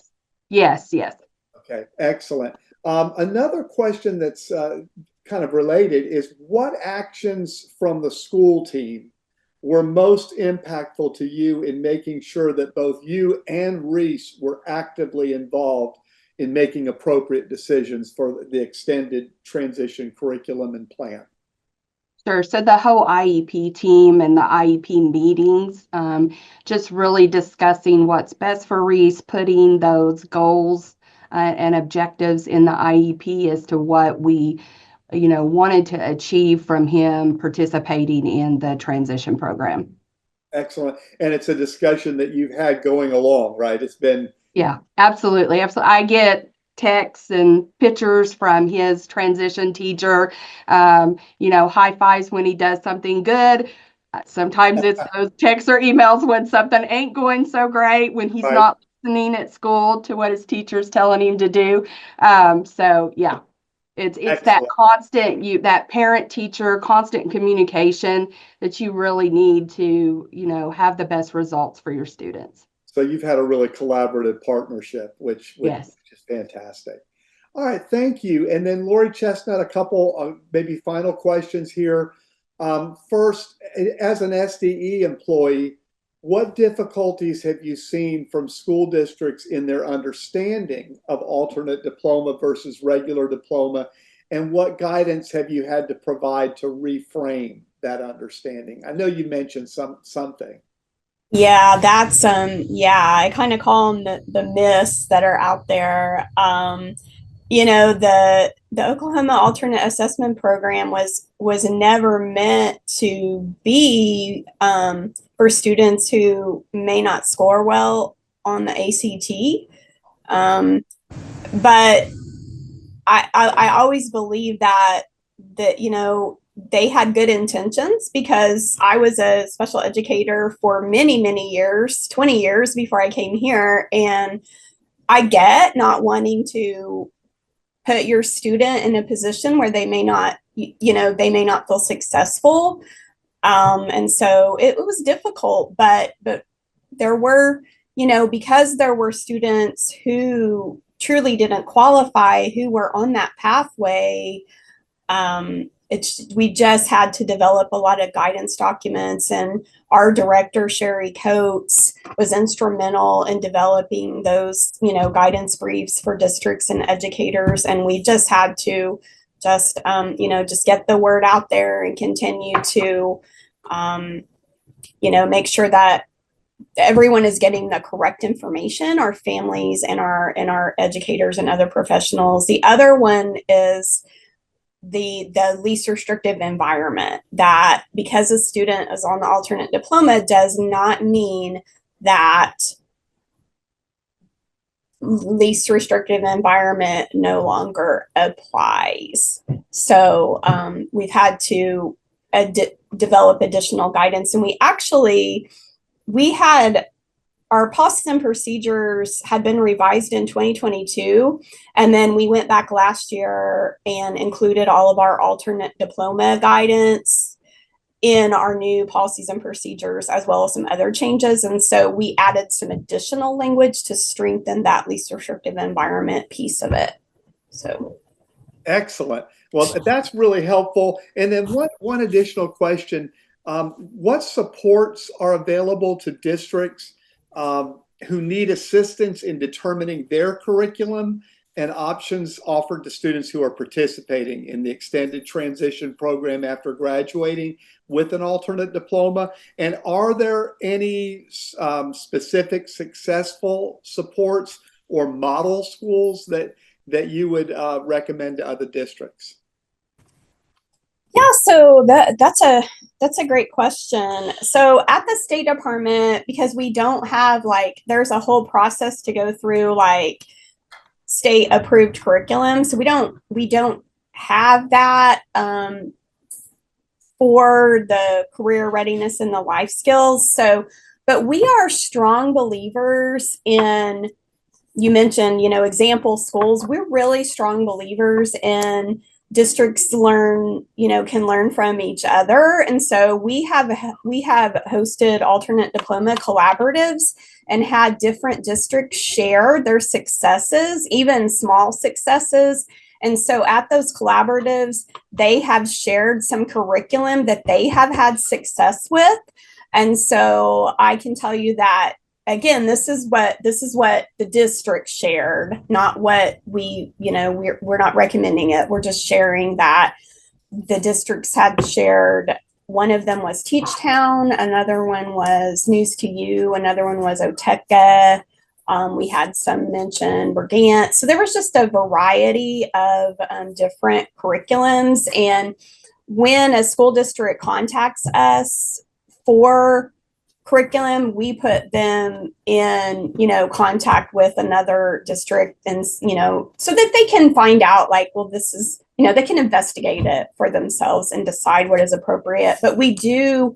Yes. Okay, excellent. Another question that's kind of related is, what actions from the school team were most impactful to you in making sure that both you and Reese were actively involved in making appropriate decisions for the extended transition curriculum and plan? Sure. So the whole IEP team and the IEP meetings, just really discussing what's best for Reese, putting those goals and objectives in the IEP as to what we, wanted to achieve from him participating in the transition program. Excellent. And it's a discussion that you've had going along, right? It's been... Yeah, absolutely. I get texts and pictures from his transition teacher, high fives when he does something good. Sometimes it's those texts or emails when something ain't going so great, when he's not listening at school to what his teacher's telling him to do. So yeah, it's Excellent. That constant, that parent teacher constant communication that you really need to, have the best results for your students. So you've had a really collaborative partnership, which Yes. is fantastic. All right, thank you. And then Lori Chestnut, a couple maybe final questions here. First, as an SDE employee, what difficulties have you seen from school districts in their understanding of alternate diploma versus regular diploma? And what guidance have you had to provide to reframe that understanding? I know you mentioned something. Yeah, that's I kind of call them the myths that are out there. the Oklahoma Alternate Assessment Program was never meant to be for students who may not score well on the ACT. But I always believe that they had good intentions, because I was a special educator for many, many years, 20 years before I came here. And I get not wanting to put your student in a position where they may not feel successful. And so it was difficult, but there were, because there were students who truly didn't qualify, who were on that pathway. We just had to develop a lot of guidance documents, and our director, Sherry Coates, was instrumental in developing those, guidance briefs for districts and educators. And we just had to just get the word out there and continue to, make sure that everyone is getting the correct information, our families and our educators and other professionals. The other one is the least restrictive environment. That because a student is on the alternate diploma does not mean that least restrictive environment no longer applies. So we've had to develop additional guidance, and we had our policies and procedures had been revised in 2022. And then we went back last year and included all of our alternate diploma guidance in our new policies and procedures, as well as some other changes. And so we added some additional language to strengthen that least restrictive environment piece of it. So. Excellent. Well, that's really helpful. And then one additional question. What supports are available to districts who need assistance in determining their curriculum and options offered to students who are participating in the extended transition program after graduating with an alternate diploma? And are there any specific successful supports or model schools that you would recommend to other districts? Yeah, so that's a great question. So at the State Department, because we don't have there's a whole process to go through, state approved curriculum. So we don't have that for the career readiness and the life skills. So, but we are strong believers in, you mentioned, example schools. We're really strong believers in districts can learn from each other. And so we have hosted alternate diploma collaboratives and had different districts share their successes, even small successes. And so at those collaboratives, they have shared some curriculum that they have had success with. And so I can tell you that, again, this is what the district shared, not what we're not recommending it. We're just sharing that the districts had shared. One of them was Teach Town, another one was News to You, another one was Oteka. We had some mentioned Brigant. So there was just a variety of different curriculums. And when a school district contacts us for curriculum, we put them in, contact with another district, and, so that they can find out this is, they can investigate it for themselves and decide what is appropriate. But we do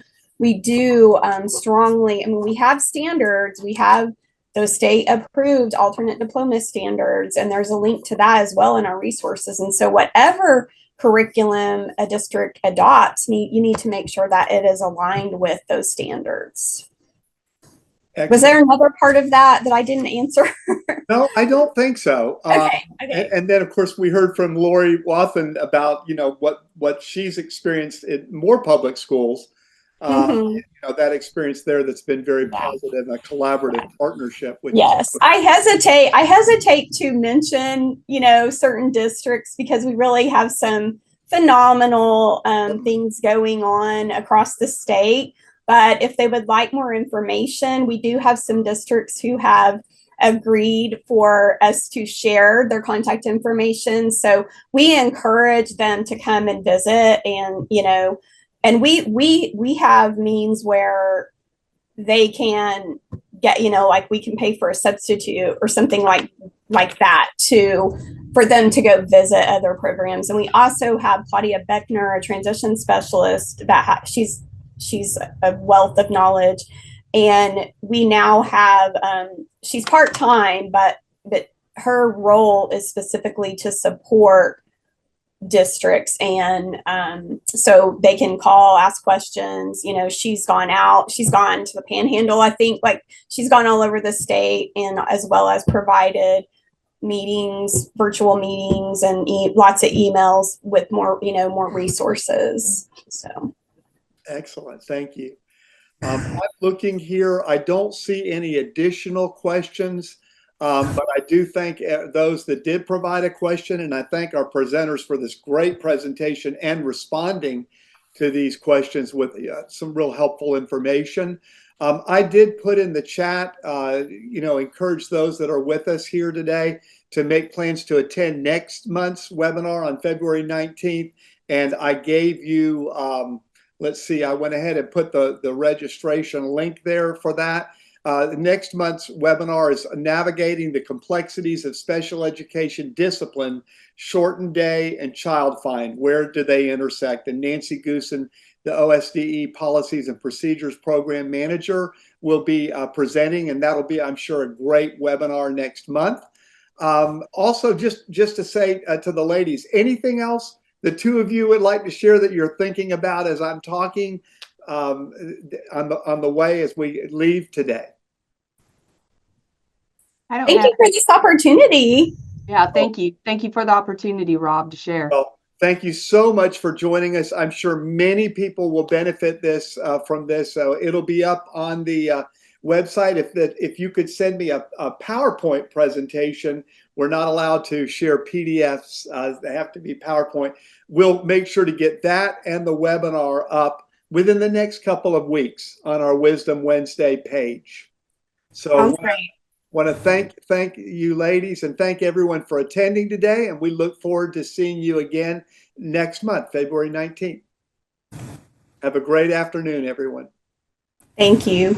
strongly, we have standards, we have those state approved alternate diploma standards, and there's a link to that as well in our resources. And so whatever curriculum a district adopts, you need to make sure that it is aligned with those standards. Excellent. Was there another part of that I didn't answer? No, I don't think so. Okay. And then, of course, we heard from Lori Wathen about what she's experienced in more public schools. That experience there that's been very positive, a collaborative partnership. Yes, I hesitate to mention certain districts, because we really have some phenomenal things going on across the state. But if they would like more information, we do have some districts who have agreed for us to share their contact information. So we encourage them to come and visit, and and we have means where they can get, like we can pay for a substitute or something like that for them to go visit other programs. And we also have Claudia Beckner, a transition specialist that she's a wealth of knowledge. And we now have she's part-time, but her role is specifically to support districts, and so they can call, ask questions. She's gone to the Panhandle, I think, like she's gone all over the state, and as well as provided meetings, virtual meetings, and lots of emails with more resources. So excellent, thank you. I'm looking here, I don't see any additional questions. But I do thank those that did provide a question, and I thank our presenters for this great presentation and responding to these questions with some real helpful information. I did put in the chat, encourage those that are with us here today to make plans to attend next month's webinar on February 19th. And I gave you, let's see, I went ahead and put the registration link there for that. Next month's webinar is Navigating the Complexities of Special Education Discipline, Shortened Day, and Child Find. Where do they intersect? And Nancy Goosen, the OSDE Policies and Procedures Program Manager, will be presenting, and that'll be, I'm sure, a great webinar next month. Also, just to say to the ladies, anything else the two of you would like to share that you're thinking about as I'm talking on the way as we leave today? Thank you for this opportunity. Yeah, thank you. Thank you for the opportunity, Rob, to share. Well, thank you so much for joining us. I'm sure many people will benefit from this. So it'll be up on the website. If you could send me a PowerPoint presentation. We're not allowed to share PDFs. They have to be PowerPoint. We'll make sure to get that and the webinar up within the next couple of weeks on our Wisdom Wednesday page. So want to thank you ladies, and thank everyone for attending today, and we look forward to seeing you again next month, February 19th. Have a great afternoon, everyone. Thank you.